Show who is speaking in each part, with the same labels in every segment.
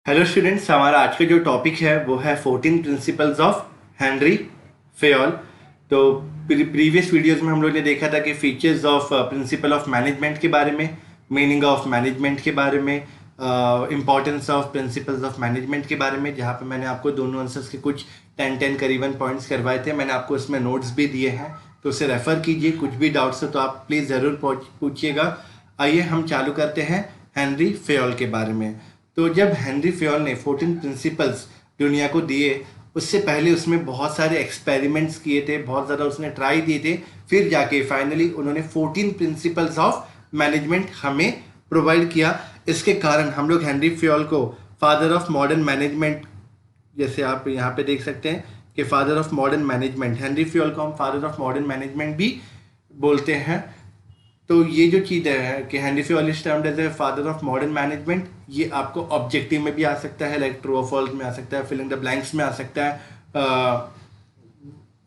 Speaker 1: Hello students, हमारा आज का जो टॉपिक है वो है 14 प्रिंसिपल्स ऑफ हेनरी फेयोल। तो प्रीवियस वीडियोस में हम लोग ने देखा था कि features of principle of management के बारे में, मीनिंग ऑफ मैनेजमेंट के बारे में, importance of principles of management के बारे में, जहाँ पे मैंने आपको दोनों आंसर्स के कुछ 10 करीबन पॉइंट्स करवाए थे। मैंने आपको इसमें नोट्स भी दिए हैं, तो उसे रेफर कीजिए। कुछ भी डाउट्स हो तो आप प्लीज़ ज़रूर पूछिएगा। आइए हम चालू करते हैं हेनरी फेयोल के बारे में। तो जब हेनरी फेयोल ने 14 प्रिंसिपल्स दुनिया को दिए, उससे पहले उसमें बहुत सारे एक्सपेरिमेंट्स किए थे, बहुत ज़्यादा उसने ट्राई दिए थे, फिर जाके फाइनली उन्होंने 14 प्रिंसिपल्स ऑफ मैनेजमेंट हमें प्रोवाइड किया। इसके कारण हम लोग हेनरी फेयोल को फादर ऑफ मॉडर्न मैनेजमेंट, जैसे आप यहाँ पे देख सकते हैं कि father of modern management, Henry Fayol को हम फादर ऑफ मॉडर्न मैनेजमेंट भी बोलते हैं। तो ये जो चीज़ है कि Henry Fayol is termed as a father of modern management, ये आपको ऑब्जेक्टिव में भी आ सकता है, लाइक ट्रू और फॉल्स में आ सकता है, फिल इन द ब्लैंक्स में आ सकता है,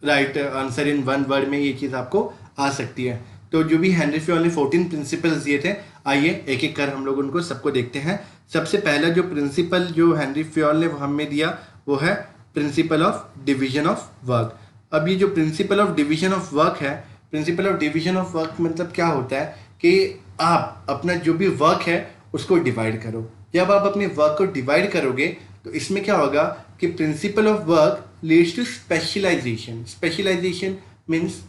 Speaker 1: right answer in one word में ये चीज़ आपको आ सकती है। तो जो भी हेनरी फेयोल ने 14 प्रिंसिपल्स दिए थे, आइए एक एक कर हम लोग उनको सबको देखते हैं। सबसे पहला जो प्रिंसिपल जो हेनरी फेयोल ने हमें दिया वो है principle of division of work. अब ये जो principle of division of work है, principle of division of work मतलब क्या होता है कि आप अपना जो भी वर्क है उसको डिवाइड करो। जब आप अपने वर्क को डिवाइड करोगे तो इसमें क्या होगा कि principle of work leads to specialization. Specialization means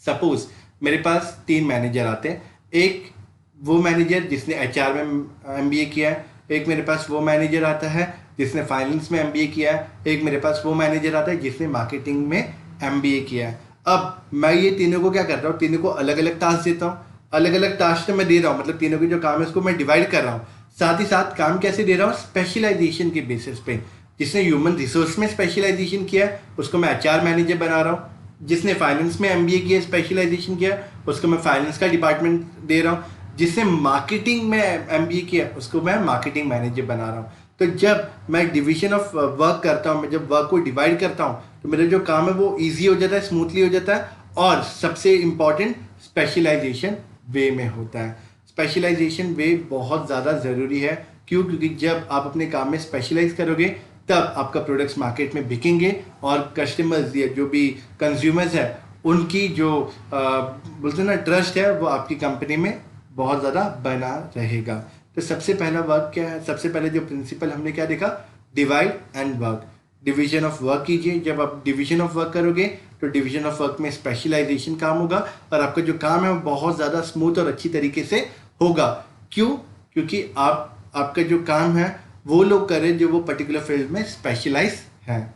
Speaker 1: suppose मेरे पास 3 मैनेजर आते हैं। एक वो मैनेजर जिसने एचआर में एमबीए किया है, एक मेरे पास वो मैनेजर आता है जिसने फाइनेंस में एमबीए किया है, एक मेरे पास वो मैनेजर आता है जिसने मार्केटिंग में एमबीए किया है। अब मैं ये तीनों को क्या करता हूँ, तीनों को अलग अलग टास्क देता हूँ। अलग अलग टास्क तो मैं दे रहा हूँ, मतलब तीनों के जो काम है उसको मैं डिवाइड कर रहा हूँ। साथ ही साथ काम कैसे दे रहा हूँ, स्पेशलाइजेशन के बेसिस पे। जिसने ह्यूमन रिसोर्स में स्पेशलाइजेशन किया है उसको मैं एचआर मैनेजर बना रहा हूँ। जिसने फाइनेंस में एमबीए किया, स्पेशलाइजेशन किया, उसको मैं फाइनेंस का डिपार्टमेंट दे रहा हूँ। जिसने मार्केटिंग में एमबीए किया उसको मैं मार्केटिंग मैनेजर बना रहा हूँ। तो जब मैं डिवीजन ऑफ वर्क करता हूँ, मैं जब वर्क को डिवाइड करता हूँ तो मेरा जो काम है वो ईजी हो जाता है, स्मूथली हो जाता है, और सबसे इम्पॉर्टेंट स्पेशलाइजेशन वे में होता है। स्पेशलाइजेशन वे बहुत ज़्यादा ज़रूरी है। क्यों? क्योंकि जब आप अपने काम में स्पेशलाइज करोगे तब आपका प्रोडक्ट्स मार्केट में बिकेंगे और कस्टमर्स या जो भी कंज्यूमर्स है उनकी जो बोलते हैं ना ट्रस्ट है वो आपकी कंपनी में बहुत ज़्यादा बना रहेगा। तो सबसे पहला वर्क क्या है, सबसे पहले जो प्रिंसिपल हमने क्या देखा, divide and work. Division of work कीजिए। जब आप डिवीजन ऑफ वर्क करोगे तो डिवीजन ऑफ वर्क में स्पेशलाइजेशन काम होगा और आपका जो काम है वो बहुत ज़्यादा स्मूथ और अच्छी तरीके से होगा। क्यों? क्योंकि आपका जो काम है वो लोग करें जो वो पर्टिकुलर फील्ड में स्पेशलाइज हैं।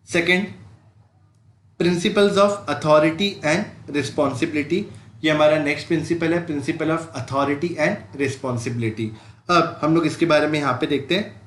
Speaker 1: Second, principles of authority and responsibility. ये हमारा नेक्स्ट प्रिंसिपल है, principle of authority and responsibility. अब हम लोग इसके बारे में यहाँ पे देखते हैं।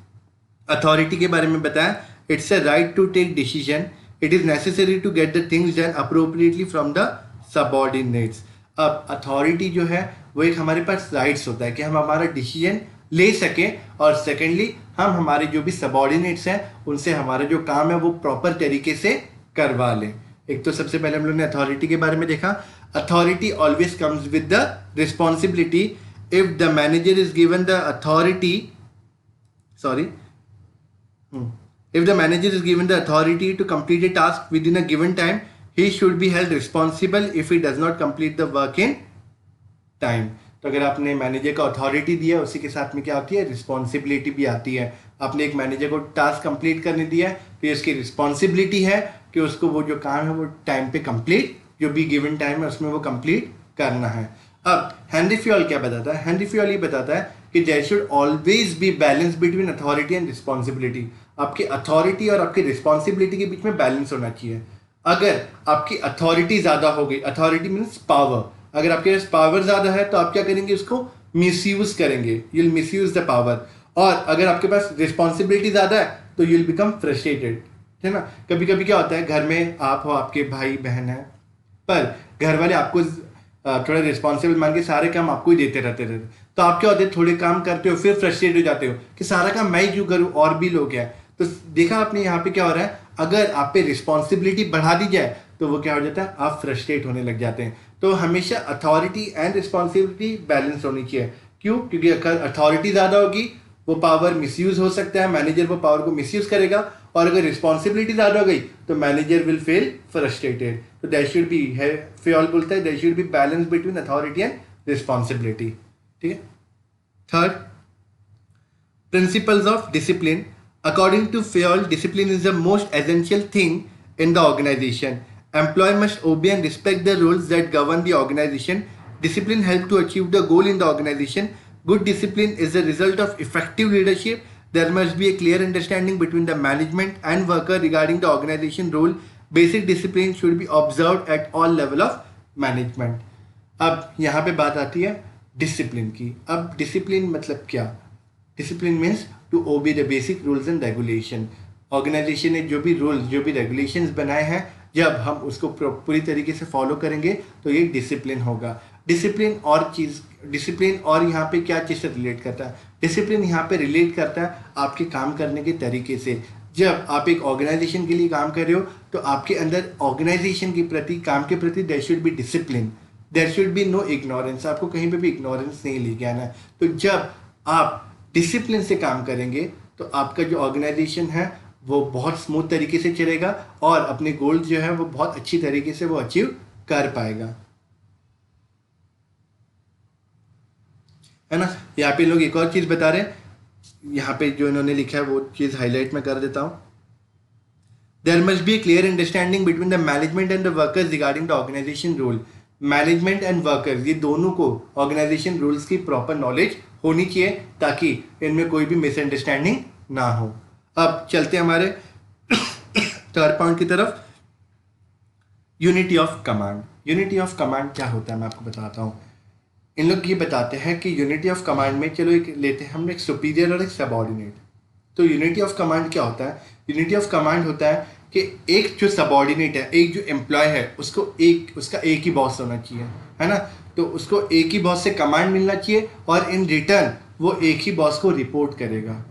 Speaker 1: अथॉरिटी के बारे में बताया, it's a right to take decision, it is necessary to get the things done appropriately from the subordinates. अब अथॉरिटी जो है वो एक हमारे पास राइट्स होता है कि हम हमारा डिसीजन ले सकें, और सेकेंडली हम हमारे जो भी सबऑर्डिनेट्स हैं उनसे हमारा जो काम है वो प्रॉपर तरीके से करवा लें। एक तो सबसे पहले हम लोग ने अथॉरिटी के बारे में देखा। Authority always comes with the responsibility. If the manager is given the authority, if the manager is given the authority to complete a task within a given time, he should be held responsible if he does not complete the work in time. तो अगर आपने manager को authority दिया, उसी के साथ में क्या होती है, रिस्पॉन्सिबिलिटी भी आती है। आपने एक मैनेजर को टास्क कंप्लीट करने दिया है तो इसकी रिस्पॉन्सिबिलिटी है कि उसको वो जो काम है वो टाइम पे कंप्लीट, जो भी गिवन टाइम है उसमें वो कंप्लीट करना है। अब हेनरी फेयोल क्या बताता है, हेनरी फेयोल ये बताता है कि there should always be balance between authority and responsibility. आपकी अथॉरिटी और आपकी रिस्पॉन्सिबिलिटी के बीच में बैलेंस होना चाहिए। अगर आपकी अथॉरिटी ज़्यादा हो गई, अथॉरिटी मीन्स पावर, अगर आपके पास पावर ज़्यादा है तो आप क्या करेंगे, उसको मिसयूज करेंगे, you will misuse the power. और अगर आपके पास रिस्पॉन्सिबिलिटी ज़्यादा है तो यू विल बिकम फ्रस्ट्रेटेड, है ना। कभी कभी क्या होता है, घर में आप हो, आपके भाई बहन है, पर घर वाले आपको थोड़ा रिस्पॉन्सिबल मान के सारे काम आपको ही देते रहते तो आप क्या होते हैं, थोड़े काम करते हो फिर फ्रस्ट्रेट हो जाते हो कि सारा काम मैं ही क्यों करूँ, और भी लोग हैं। तो देखा आपने यहाँ पे क्या हो रहा है, अगर आप पे रिस्पॉन्सिबिलिटी बढ़ा दी जाए तो वो क्या हो जाता है, आप फ्रस्ट्रेट होने लग जाते हैं। तो हमेशा अथॉरिटी एंड रिस्पॉन्सिबिलिटी बैलेंस होनी चाहिए। क्यों? क्योंकि अगर अथॉरिटी ज़्यादा होगी वो पावर मिसयूज हो सकता है, मैनेजर वो पावर को मिसयूज करेगा, और अगर रिस्पॉन्सिबिलिटी ज़्यादा हो गई तो मैनेजर विल फील फ्रस्ट्रेटेड। तो देयर शुड बी है, फ्योल बोलता है there should be balance between authority and responsibility. ठीक है। Third, principles of discipline. According to Fayol, discipline is the most essential thing in the organization. Employee must obey and respect the rules that govern the organization. Discipline helps to achieve the goal in the organization. Good discipline is the result of effective leadership. There must be a clear understanding between the management and worker regarding the organization role. Basic discipline should be observed at all level of management. अब यहाँ पे बात आती है discipline की। अब discipline मतलब क्या? Discipline means to obey the basic rules and regulation. Organization ने जो भी रूल्स, जो भी रेगुलेशंस बनाए हैं, जब हम उसको पूरी तरीके से फॉलो करेंगे तो ये डिसिप्लिन होगा। डिसिप्लिन और यहाँ पे क्या चीज़ से रिलेट करता है? डिसिप्लिन यहाँ पे रिलेट करता है आपके काम करने के तरीके से। जब आप एक ऑर्गेनाइजेशन के लिए काम कर रहे हो तो आपके अंदर ऑर्गेनाइजेशन के प्रति, काम के प्रति there should be discipline, there should be no ignorance. आपको कहीं पे भी इग्नोरेंस नहीं लेके आना है। तो जब आप डिसिप्लिन से काम करेंगे तो आपका जो ऑर्गेनाइजेशन है वो बहुत स्मूथ तरीके से चलेगा और अपने गोल जो है वो बहुत अच्छी तरीके से वो अचीव कर पाएगा, है ना। यहाँ पे लोग एक और चीज़ बता रहे हैं, यहाँ पे जो इन्होंने लिखा है वो चीज़ हाईलाइट में कर देता हूँ। There must be a clear understanding between the management and the workers regarding the organization rule. Management and workers, ये दोनों को ऑर्गेनाइजेशन रूल्स की प्रॉपर नॉलेज होनी चाहिए ताकि इनमें कोई भी मिसअंडरस्टैंडिंग ना हो। अब चलते हैं हमारे थर्ड पॉइंट की तरफ, unity of command. Unity of command क्या होता है मैं आपको बताता हूँ। इन लोग ये बताते हैं कि यूनिटी ऑफ कमांड में, चलो एक लेते हैं हम एक सुपीरियर और एक सबऑर्डिनेट। तो यूनिटी ऑफ कमांड क्या होता है? यूनिटी ऑफ कमांड होता है कि एक जो सबऑर्डिनेट है, एक जो एम्प्लॉय है, उसका एक ही बॉस होना चाहिए, है ना। तो उसको एक ही बॉस से कमांड मिलना चाहिए और इन रिटर्न वो एक ही बॉस को रिपोर्ट करेगा।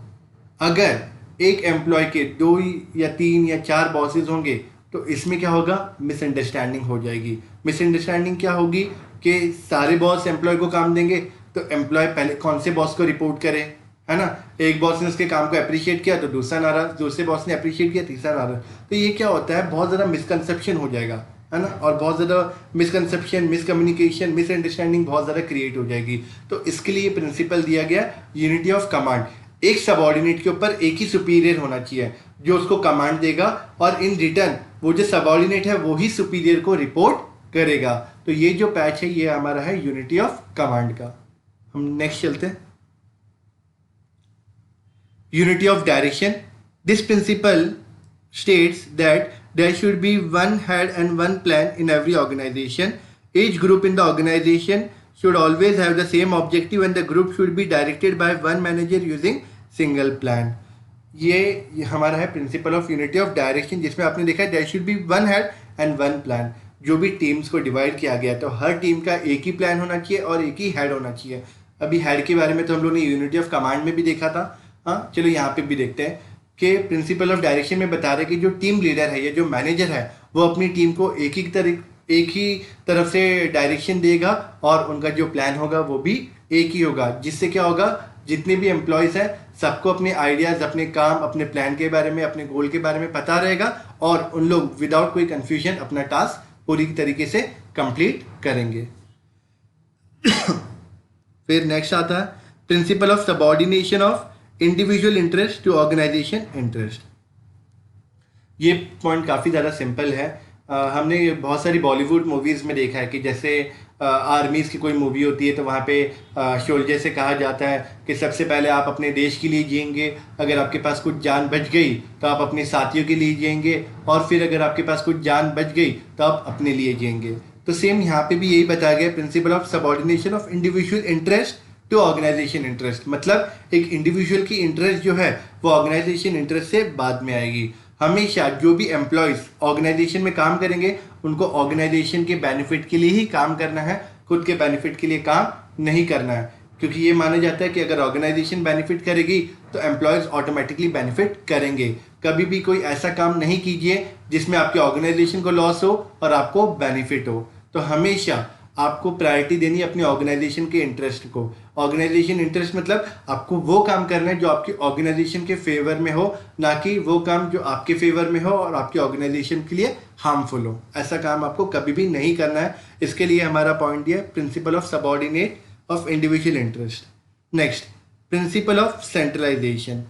Speaker 1: अगर एक एम्प्लॉय के 2 या 3 या 4 बॉसेस होंगे तो इसमें क्या होगा? मिसअंडरस्टैंडिंग हो जाएगी। मिसअंडरस्टैंडिंग क्या होगी कि सारे बॉस एम्प्लॉय को काम देंगे तो एम्प्लॉय पहले कौन से बॉस को रिपोर्ट करे, है ना। एक बॉस ने उसके काम को अप्रिशिएट किया तो दूसरा नाराज, दूसरे बॉस ने अप्रिशिएट किया तीसरा नाराज। तो ये क्या होता है, बहुत ज़्यादा मिसकंसेप्शन हो जाएगा, है ना। और बहुत ज़्यादा मिसकंसेप्शन, मिसकम्युनिकेशन, मिसअंडरस्टैंडिंग बहुत ज़्यादा क्रिएट हो जाएगी। तो इसके लिए प्रिंसिपल दिया गया यूनिटी ऑफ कमांड। एक सबऑर्डिनेट के ऊपर एक ही सुपीरियर होना चाहिए जो उसको कमांड देगा और इन रिटर्न वो जो सबऑर्डिनेट है वो ही सुपीरियर को रिपोर्ट करेगा। तो ये जो पैच है ये हमारा है यूनिटी ऑफ कमांड का। हम नेक्स्ट चलते हैं, unity of direction. This principle states that there should be one head and one plan in every organization. Each group in the organization should always have the same objective and the group should be directed by one manager using single plan. ये हमारा है principle of unity of direction, जिसमें आपने देखा है there should be one head and one plan. जो भी teams को डिवाइड किया गया तो हर टीम का एक ही प्लान होना चाहिए और एक ही हेड होना चाहिए। अभी हेड के बारे में तो हम लोग ने यूनिटी ऑफ कमांड में भी देखा था। हाँ, चलो यहाँ पे भी देखते हैं कि प्रिंसिपल ऑफ डायरेक्शन में बता रहे कि जो टीम लीडर है या जो मैनेजर है वो अपनी टीम को एक ही तरफ से डायरेक्शन देगा और उनका जो प्लान होगा वो भी एक ही होगा, जिससे क्या होगा, जितने भी एम्प्लॉयज़ हैं सबको अपने आइडियाज़, अपने काम, अपने प्लान के बारे में, अपने गोल के बारे में पता रहेगा और उन लोग विदाउट कोई कंफ्यूजन अपना टास्क पूरी तरीके से कंप्लीट करेंगे। फिर नेक्स्ट आता है principle of subordination of individual interest to organization interest. ये पॉइंट काफ़ी ज़्यादा सिंपल है। हमने बहुत सारी बॉलीवुड मूवीज़ में देखा है कि जैसे आर्मीज़ की कोई मूवी होती है तो वहाँ पे सोल्जर से कहा जाता है कि सबसे पहले आप अपने देश के लिए जिएंगे, अगर आपके पास कुछ जान बच गई तो आप अपने साथियों के लिए जिएंगे और फिर अगर आपके पास कुछ जान बच गई तो आप अपने लिए जिएंगे। तो सेम यहाँ पे भी यही बताया गया, principle of subordination of individual interest to organization interest. मतलब एक इंडिविजुअल की इंटरेस्ट जो है वो ऑर्गेनाइजेशन इंटरेस्ट से बाद में आएगी। हमेशा जो भी एम्प्लॉयज़ ऑर्गेनाइजेशन में काम करेंगे उनको ऑर्गेनाइजेशन के बेनिफिट के लिए ही काम करना है, खुद के बेनिफिट के लिए काम नहीं करना है, क्योंकि ये माना जाता है कि अगर ऑर्गेनाइजेशन बेनिफिट करेगी तो एम्प्लॉयज़ ऑटोमेटिकली बेनिफिट करेंगे। कभी भी कोई ऐसा काम नहीं कीजिए जिसमें आपके ऑर्गेनाइजेशन को लॉस हो और आपको बेनिफिट हो। तो हमेशा आपको प्रायोरिटी देनी है अपनी ऑर्गेनाइजेशन के इंटरेस्ट को। ऑर्गेनाइजेशन इंटरेस्ट मतलब आपको वो काम करना है जो आपकी ऑर्गेनाइजेशन के फेवर में हो, ना कि वो काम जो आपके फेवर में हो और आपकी ऑर्गेनाइजेशन के लिए हार्मफुल हो। ऐसा काम आपको कभी भी नहीं करना है। इसके लिए हमारा पॉइंट दिया principle of subordinate of individual interest. Next, principle of centralization.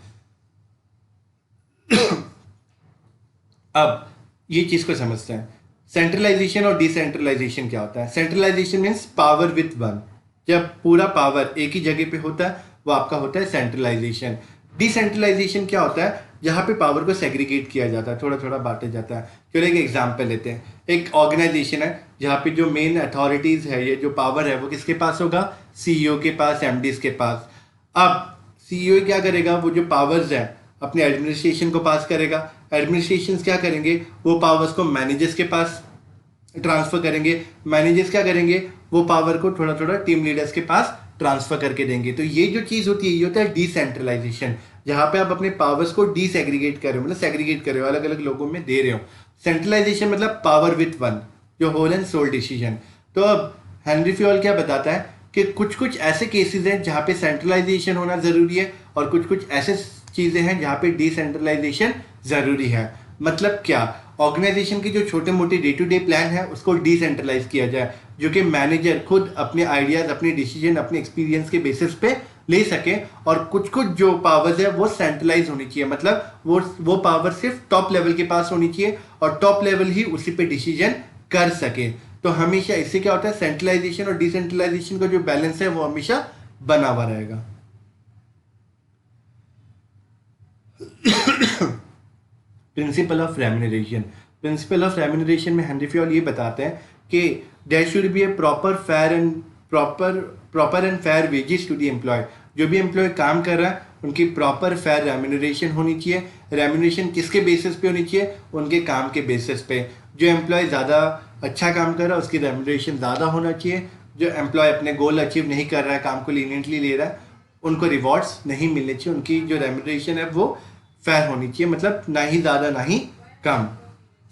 Speaker 1: अब ये चीज को समझते हैं, सेंट्रलाइजेशन और डिसेंट्रलाइजेशन क्या होता है। Centralization means power with one, जब पूरा पावर एक ही जगह पे होता है वो आपका होता है सेंट्रलाइजेशन। डिसेंट्रलाइजेशन क्या होता है, जहाँ पे पावर को सेग्रीगेट किया जाता है, थोड़ा थोड़ा बांटा जाता है। चलो एक एग्जांपल लेते हैं, एक ऑर्गेनाइजेशन है जहाँ पे जो मेन अथॉरिटीज है, ये जो पावर है वो किसके पास होगा, सीईओ के पास, एमडीज के पास। अब सीईओ क्या करेगा, वो जो पावर्स है अपने एडमिनिस्ट्रेशन को पास करेगा, एडमिनिस्ट्रेशन क्या करेंगे, वो पावर्स को मैनेजर्स के पास ट्रांसफर करेंगे, मैनेजर्स क्या करेंगे, वो पावर को थोड़ा थोड़ा टीम लीडर्स के पास ट्रांसफर करके देंगे। तो ये जो चीज होती है ये होता है डिसेंट्रलाइजेशन, जहां पे आप अपने पावर्स को डिसएग्रीगेट कर रहे हो, मतलब सेग्रीगेट कर रहे हो, अलग अलग लोगों में दे रहे हो। सेंट्रलाइजेशन मतलब पावर विथ वन, जो होल एंड सोल डिसीजन। तो अब हेनरी फ्योल क्या बताता है कि कुछ कुछ ऐसे केसेस हैं जहां पे सेंट्रलाइजेशन होना जरूरी है और कुछ कुछ ऐसे चीजें हैं जहां पे डिसेंट्रलाइजेशन जरूरी है। मतलब क्या, ऑर्गेनाइजेशन के जो छोटे मोटे डे टू डे प्लान है उसको डिसेंट्रलाइज किया जाए, जो कि मैनेजर खुद अपने आइडियाज, अपने डिसीजन, अपने एक्सपीरियंस के बेसिस पे ले सके। और कुछ कुछ जो पावर्स है वो सेंट्रलाइज होनी चाहिए, मतलब वो पावर सिर्फ टॉप लेवल के पास होनी चाहिए और टॉप लेवल ही उसी पे डिसीजन कर सके। तो हमेशा इससे क्या होता है, सेंट्रलाइजेशन और डिसेंट्रलाइजेशन का जो बैलेंस है वो हमेशा बना हुआ रहेगा। Principle of remuneration. Principle of remuneration में हेनरी फ्योल ये बताते हैं कि there should be a proper and fair wages to the employ. जो भी एम्प्लॉय काम कर रहा है उनकी प्रॉपर फेयर रेम्यूनरेशन होनी चाहिए। रेम्यूनरेशन किसके बेसिस पे होनी चाहिए, उनके काम के बेसिस पे। जो एम्प्लॉय ज़्यादा अच्छा काम कर रहा है उसकी रेम्यूनरेशन ज़्यादा होना चाहिए। जो एम्प्लॉय अपने गोल अचीव नहीं कर रहा है, काम को लीनियंटली ले रहा है, उनको रिवॉर्ड्स नहीं मिलने चाहिए। उनकी जो रेम्यूनरेशन है वो फेयर होनी चाहिए, मतलब ना ही ज़्यादा ना ही कम।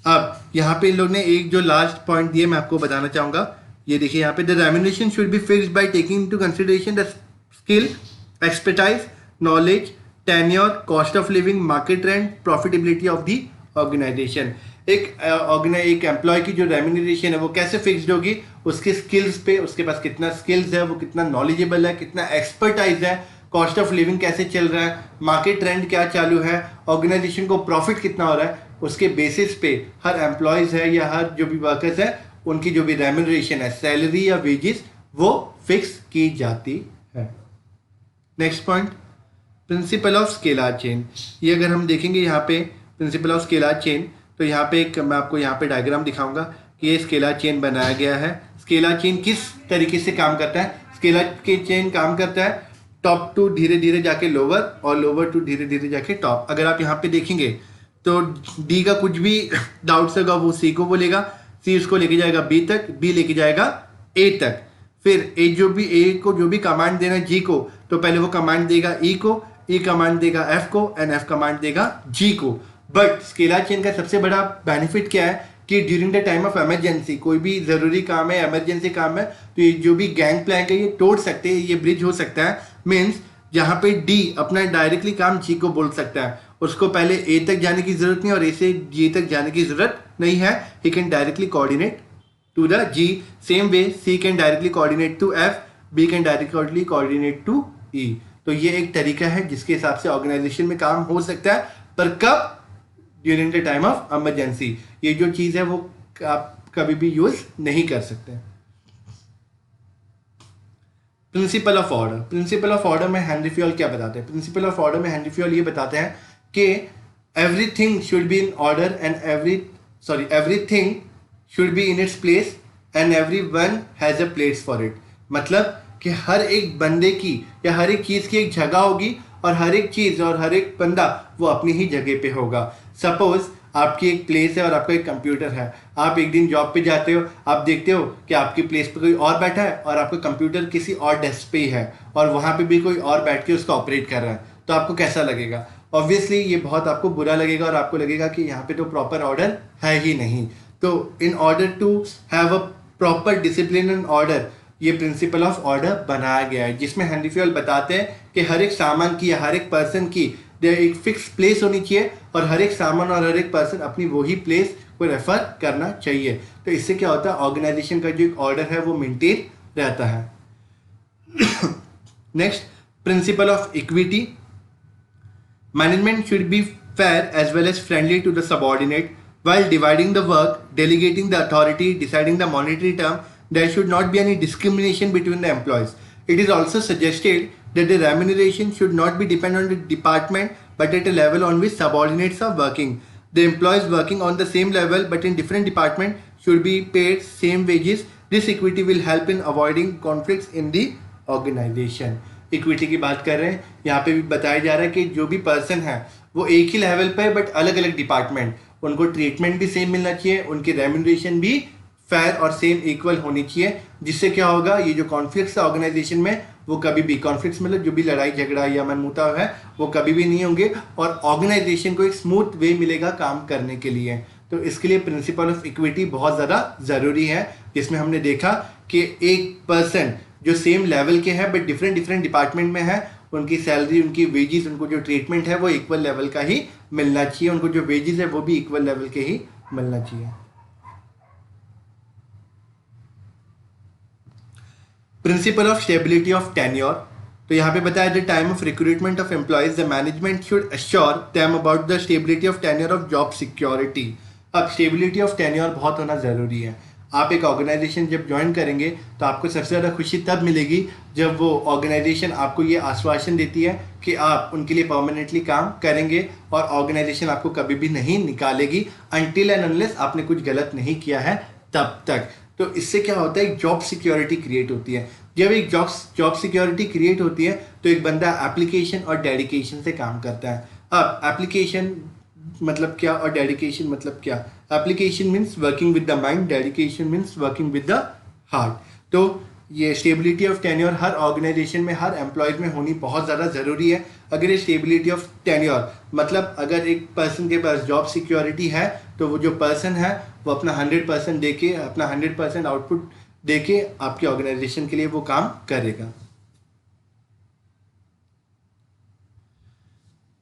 Speaker 1: अब यहाँ पे इन लोग ने एक जो लास्ट पॉइंट दिए मैं आपको बताना चाहूँगा, ये देखिए यहाँ पे, the remuneration should be fixed by taking into consideration the skill, expertise, knowledge, tenure, cost of living, market trend, profitability of the organisation. एक एम्प्लॉय की जो रेम्यूनरेशन है वो कैसे फिक्स्ड होगी, उसके स्किल्स पे, उसके पास कितना स्किल्स है, वो कितना नॉलेजेबल है, कितना एक्सपर्टाइज है, कॉस्ट ऑफ लिविंग कैसे चल रहा है, मार्केट ट्रेंड क्या चालू है, ऑर्गेनाइजेशन को प्रॉफिट कितना हो रहा है, उसके बेसिस पे हर एम्प्लॉयज है या हर जो भी वर्कर्स है उनकी जो भी रेम्यूनरेशन है, सैलरी या वेजेस, वो फिक्स की जाती है। Next point, principle of scalar chain. ये अगर हम देखेंगे यहाँ पे प्रिंसिपल ऑफ स्केलर चेन, तो यहाँ पे एक मैं आपको यहाँ पे डायग्राम दिखाऊंगा कि ये स्केलर चेन बनाया गया है। स्केलर चेन किस तरीके से काम करता है, स्केलर के चेन काम करता है टॉप टू धीरे धीरे जाके लोअर और लोअर टू धीरे धीरे जाके टॉप। अगर आप यहाँ पे देखेंगे तो डी का कुछ भी डाउट्स होगा वो सी को बोलेगा, सी उसको लेके जाएगा बी तक, बी लेके जाएगा ए तक, फिर ए को जो भी कमांड देना जी को, तो पहले वो कमांड देगा ई को, ई कमांड देगा एफ को एंड एफ कमांड देगा जी को। बट स्केलर चेन का सबसे बड़ा बेनिफिट क्या है कि during the time of emergency, कोई भी ज़रूरी काम है, इमरजेंसी काम है, तो ये जो भी गैंग प्लैंक है ये तोड़ सकते हैं, ये ब्रिज हो सकता है। मीन्स जहाँ पे डी अपना डायरेक्टली काम जी को बोल सकता है, उसको पहले ए तक जाने की जरूरत नहीं और ए से जी तक जाने की जरूरत नहीं है, he can directly coordinate to the G. Same way C can directly coordinate to F, B can directly coordinate to E. तो ये एक तरीका है जिसके हिसाब से ऑर्गेनाइजेशन में काम हो सकता है, पर कब, during the time of emergency. ये जो चीज़ है वो आप कभी भी यूज नहीं कर सकते। Principal of order. Principal of order में हेनरी फ्योल क्या बताते हैं, प्रिंसिपल ऑफ ऑर्डर में हेनरी फ्योल ये बताते हैं कि everything should be in order and everything should be in its place and everyone has a place for it. मतलब कि हर एक बंदे की या हर एक चीज़ की एक जगह होगी और हर एक चीज़ और हर एक बंदा वो अपनी ही जगह पे होगा। सपोज आपकी एक प्लेस है और आपका एक कंप्यूटर है, आप एक दिन जॉब पे जाते हो, आप देखते हो कि आपकी प्लेस पे कोई और बैठा है और आपका कंप्यूटर किसी और डेस्क पे ही है और वहाँ पे भी कोई और बैठ के उसको ऑपरेट कर रहा है, तो आपको कैसा लगेगा? ऑब्वियसली ये बहुत आपको बुरा लगेगा और आपको लगेगा कि यहाँ पे तो प्रॉपर ऑर्डर है ही नहीं। तो in order to have a proper discipline and order, ये प्रिंसिपल ऑफ ऑर्डर बनाया गया है, जिसमें हेनरी फ्यूल बताते हैं कि हर एक सामान की या हर एक पर्सन की एक फिक्स प्लेस होनी चाहिए और हर एक सामान और हर एक पर्सन अपनी वही प्लेस को रेफर करना चाहिए। तो इससे क्या होता है, ऑर्गेनाइजेशन का जो एक ऑर्डर है वो मेंटेन रहता है। Next, principle of equity. Management should be fair as well as friendly to the subordinate. While dividing the work, delegating the authority, deciding the monetary term, there should not be any discrimination between the employees. It is also suggested that the remuneration should not be dependent on the department but at a level on which subordinates are working. The employees working on the same level but in different department should be paid same wages. This equity will help in avoiding conflicts in the organization. Equity की बात कर रहे हैं, यहाँ पे भी बताया जा रहा है कि जो भी पर्सन है वो एक ही लेवल पे बट अलग अलग डिपार्टमेंट, उनको ट्रीटमेंट भी सेम मिलना चाहिए, उनकी रेम्यूनरेशन भी फेयर और सेम इक्वल होनी चाहिए। जिससे क्या होगा, ये जो कॉन्फ्लिक्ट्स है ऑर्गेनाइजेशन में वो कभी भी कॉन्फ्लिक्ट्स मतलब जो भी लड़ाई झगड़ा या मनमुटाव है वो कभी भी नहीं होंगे और ऑर्गेनाइजेशन को एक स्मूथ वे मिलेगा काम करने के लिए। तो इसके लिए प्रिंसिपल ऑफ इक्विटी बहुत ज़्यादा ज़रूरी है, जिसमें हमने देखा कि एक पर्सन जो सेम लेवल के हैं बट डिफरेंट डिपार्टमेंट में है, उनकी सैलरी, उनकी वेजेस, उनको जो ट्रीटमेंट है वो इक्वल लेवल का ही मिलना चाहिए, उनको जो वेजेस है वो भी इक्वल लेवल के ही मिलना चाहिए। Principle of stability of tenure. तो यहाँ पे बताया the time of recruitment of employees the management should assure them about the stability of tenure of job security. अब स्टेबिलिटी ऑफ टेन्योर बहुत होना ज़रूरी है। आप एक ऑर्गेनाइजेशन जब ज्वाइन करेंगे तो आपको सबसे ज़्यादा खुशी तब मिलेगी जब वो ऑर्गेनाइजेशन आपको ये आश्वासन देती है कि आप उनके लिए परमानेंटली काम करेंगे और ऑर्गेनाइजेशन आपको कभी भी नहीं निकालेगी अनटिल एंड अनलेस आपने कुछ गलत नहीं किया है तब तक। तो इससे क्या होता है, एक जॉब सिक्योरिटी क्रिएट होती है। जब एक जॉब सिक्योरिटी क्रिएट होती है तो एक बंदा एप्लीकेशन और डेडिकेशन से काम करता है। अब एप्लीकेशन मतलब क्या और डेडिकेशन मतलब क्या? Application means working with the mind, dedication means working with the heart. तो ये स्टेबिलिटी ऑफ टेन्योर हर ऑर्गेनाइजेशन में, हर एम्प्लॉयज में होनी बहुत ज़्यादा ज़रूरी है। अगर ये स्टेबिलिटी ऑफ टेन्योर मतलब अगर एक पर्सन के पास जॉब सिक्योरिटी है तो वो जो पर्सन है वो अपना 100% दे के, अपना 100% आउटपुट दे के आपकी ऑर्गेनाइजेशन के लिए वो काम करेगा।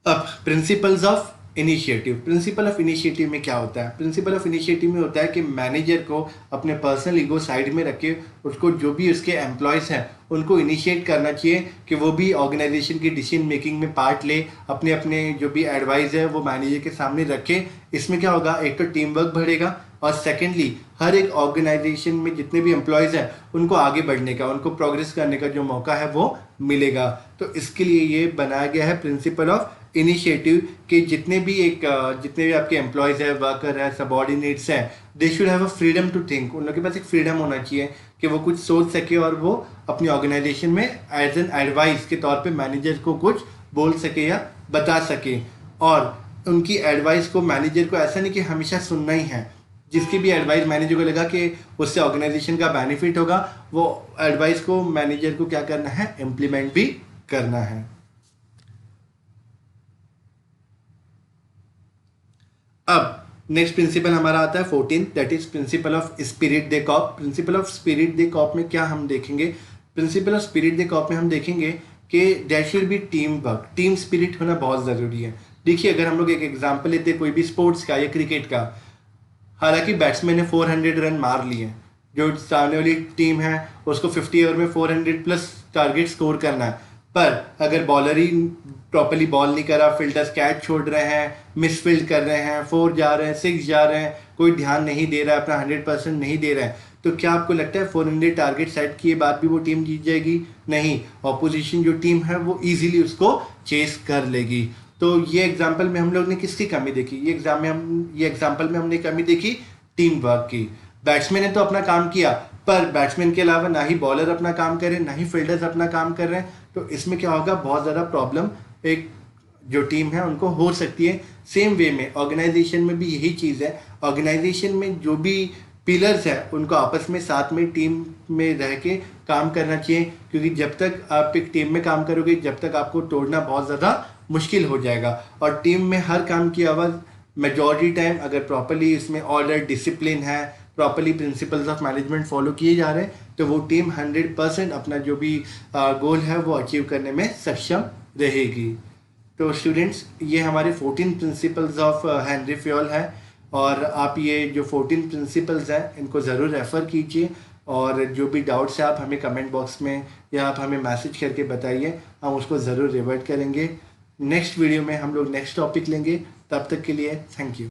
Speaker 1: अब principles of initiative. Principle of initiative में क्या होता है? प्रिंसिपल ऑफ इनिशिएटिव में होता है कि मैनेजर को अपने पर्सनल ईगो साइड में रख के उसको जो भी उसके एम्प्लॉयज़ हैं उनको इनिशिएट करना चाहिए कि वो भी ऑर्गेनाइजेशन की डिसीजन मेकिंग में पार्ट ले, अपने अपने जो भी एडवाइस है वो मैनेजर के सामने रखे। इसमें क्या होगा, एक तो टीम वर्क बढ़ेगा और सेकेंडली हर एक ऑर्गेनाइजेशन में जितने भी एम्प्लॉयज़ हैं उनको आगे बढ़ने का, उनको प्रोग्रेस करने का जो मौका है वो मिलेगा। तो इसके लिए ये बनाया गया है प्रिंसिपल ऑफ इनिशिएटिव कि जितने भी आपके एम्प्लॉयज़ हैं, वर्कर हैं, सबऑर्डिनेट्स हैं, they should have a freedom to think. उन लोगों के पास एक फ्रीडम होना चाहिए कि वो कुछ सोच सके और वो अपनी ऑर्गेनाइजेशन में एज एन एडवाइस के तौर पे मैनेजर को कुछ बोल सके या बता सके। और उनकी एडवाइस को मैनेजर को ऐसा नहीं कि हमेशा सुनना ही है, जिसकी भी एडवाइस मैनेजर को लगा कि उससे ऑर्गेनाइजेशन का बेनिफिट होगा वो एडवाइस को मैनेजर को क्या करना है, इम्प्लीमेंट भी करना है। अब नेक्स्ट प्रिंसिपल हमारा आता है 14, that is principle of spirit de corps. Principle of spirit de corps में क्या हम देखेंगे? Principle of spirit de corps में हम देखेंगे कि there should be team work, team spirit होना बहुत ज़रूरी है। देखिए अगर हम लोग एक एग्जांपल लेते हैं कोई भी स्पोर्ट्स का या क्रिकेट का, हालांकि बैट्समैन ने 400 रन मार लिए, जो सामने वाली टीम है उसको 50 ओवर में 400 प्लस टारगेट स्कोर करना है, पर अगर बॉलर ही प्रॉपरली बॉल नहीं करा, फील्डर्स कैच छोड़ रहे हैं, मिस फील्ड कर रहे हैं, 4 जा रहे हैं, 6 जा रहे हैं, कोई ध्यान नहीं दे रहा है, अपना 100% नहीं दे रहा है, तो क्या आपको लगता है 400 टारगेट सेट किए बाद भी वो टीम जीत जाएगी? नहीं, ऑपोजिशन जो टीम है वो इजीली उसको चेस कर लेगी। तो ये एग्जाम्पल में हम लोग ने किसकी कमी देखी? ये एग्जाम्पल में हमने कमी देखी टीम वर्क की। बैट्समैन ने तो अपना काम किया, पर बैट्समैन के अलावा ना ही बॉलर अपना काम कर रहे हैं, ना ही फील्डर्स अपना काम कर रहे हैं, तो इसमें क्या होगा, बहुत ज़्यादा प्रॉब्लम एक जो टीम है उनको हो सकती है। सेम वे में ऑर्गेनाइजेशन में भी यही चीज़ है। ऑर्गेनाइजेशन में जो भी पिलर्स हैं उनको आपस में साथ में टीम में रह के काम करना चाहिए, क्योंकि जब तक आप एक टीम में काम करोगे जब तक आपको तोड़ना बहुत ज़्यादा मुश्किल हो जाएगा। और टीम में हर काम की आवाज़ मेजॉरिटी टाइम अगर प्रॉपरली इसमें ऑर्डर, डिसिप्लिन है, properly principles of management follow किए जा रहे हैं, तो वो टीम 100% अपना जो भी गोल है वो अचीव करने में सक्षम रहेगी। तो स्टूडेंट्स, ये हमारे 14 प्रिंसिपल्स ऑफ हेनरी फ्योल है, और आप ये जो 14 प्रिंसिपल्स हैं इनको ज़रूर रेफ़र कीजिए, और जो भी डाउट्स है आप हमें कमेंट बॉक्स में या आप हमें मैसेज करके बताइए, हम उसको ज़रूर रिवर्ट करेंगे। नेक्स्ट वीडियो में हम लोग नेक्स्ट टॉपिक लेंगे। तब तक के लिए थैंक यू।